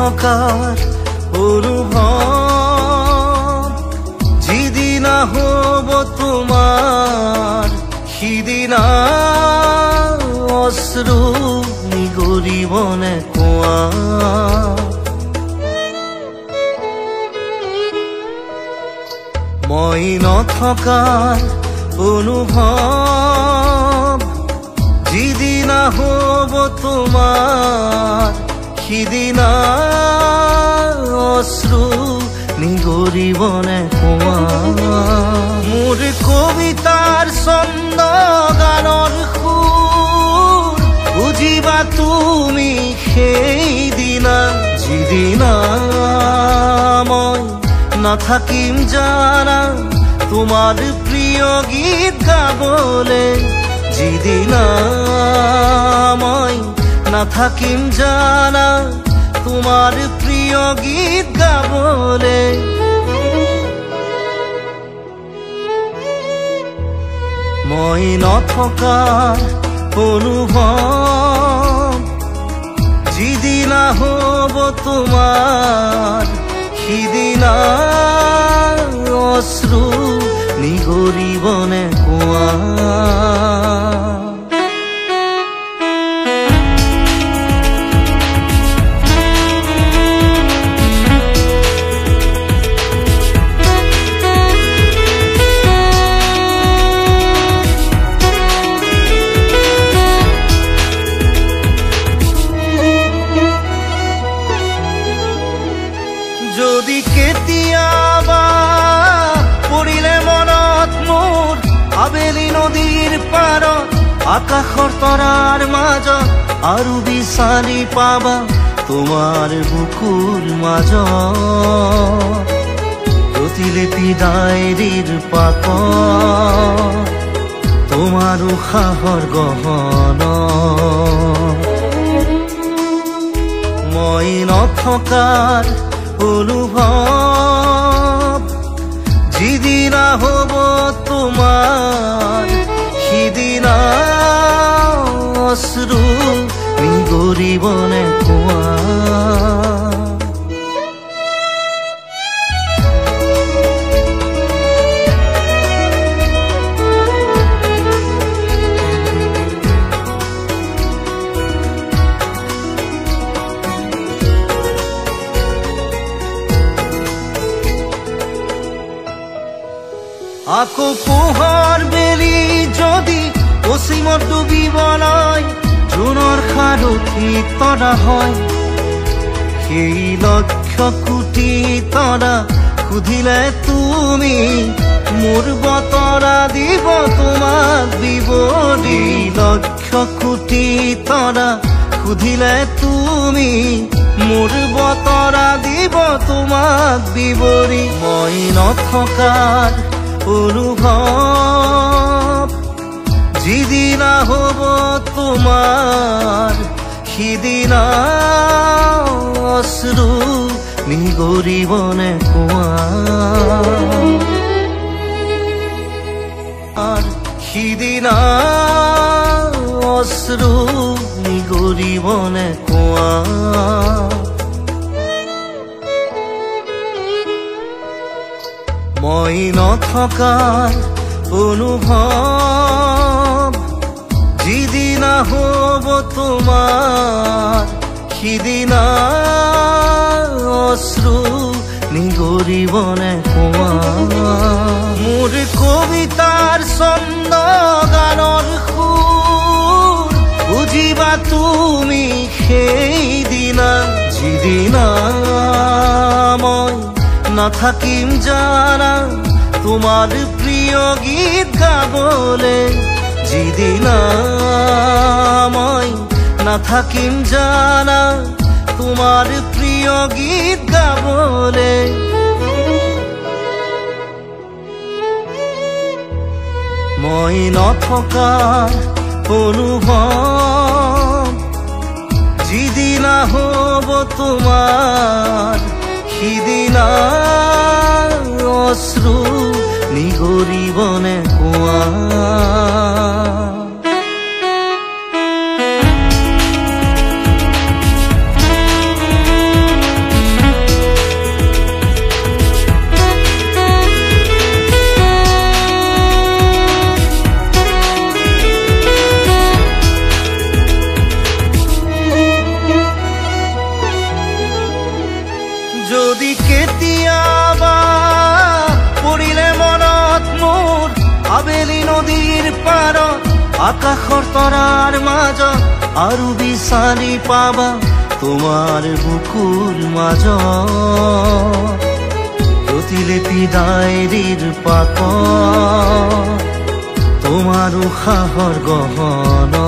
নথকাৰ অনুভৱ যিদিনা হ'ব তোমাৰ সিদিনা অশ্ৰু নিগৰিবনে কোৱা মই নথকাৰ অনুভৱ যিদিনা হ'ব তোমাৰ সিদিনা অশ্ৰু নিগৰিবনে কোৱা মোৰ কবিতাৰ ছন্দ গানৰ সুৰ বুজিবা তুমি সেইদিনা যিদিনা মই নাথাকিম জানা তোমাৰ প্ৰিয় গীত গাবলে যিদিনা মই নাথাকিম জানা তোমাৰ প্ৰিয় গীত গাবলে মই নথকাৰ অনুভৱ যিদিনা হ'ব তোমাৰ সিদিনা অশ্ৰু নিগৰিবনে কোৱা যদি কেতিয়াবা পৰিলে মনত মোৰ আবেলি নদীৰ পাৰত আকাশৰ তৰাৰ মাজত আৰু বিচাৰি পাবা তোমাৰ বুকুৰ মাজত প্ৰতিলিপি ডায়েৰীৰ পাতত তোমাৰ উশাহৰ গহনা মই নথকাৰ অনুভৱ যিদিনা হ'ব তোমাৰ সিদিনা অশ্ৰু নিগৰিবনে কোৱা আকৌ পোহৰ বেলি যদি পশ্চিমত ডুবিবলৈ জোনৰ সাৰথি তৰা হয় সেই লক্ষ কোটি তৰা সুধিলে তুমি মোৰ বতৰা দিব তোমাক বিৱৰি লক্ষ কোটি তৰা সুধিলে তুমি মোৰ বতৰা দিব তোমাক বিৱৰি মই নথকাৰ অনুভৱ যিদিনা হ'ব তোমাৰ সিদিনা অশ্ৰু নিগৰিবনে কোৱা সিদিনা অশ্ৰু নিগৰিবনে কোৱা মই নথকাৰ অনুভৱ যিদিনা হ'ব তোমাৰ সিদিনা অশ্ৰু নিগৰিবনে কোৱা মোৰ কবিতাৰ ছন্দ গানৰ সুৰ বুজিবা তুমি সেইদিনা যিদিনা মই নাথাকিম জানা তোমাৰ প্ৰিয় গীত গাবলে যিদিনা মই নাথাকিম জানা তোমাৰ প্ৰিয় গীত গাবলে মই নথকাৰ অনুভৱ যিদিনা হ'ব তোমাৰ সিদিনা অশ্ৰু নিগৰিবনে কোৱা আকাশৰ তৰাৰ মাজত আৰু বিচাৰি পাবা তোমাৰ বুকুৰ মাজত প্ৰতিলিপি ডায়েৰীৰ পাতত তোমাৰ উশাহৰ গহনা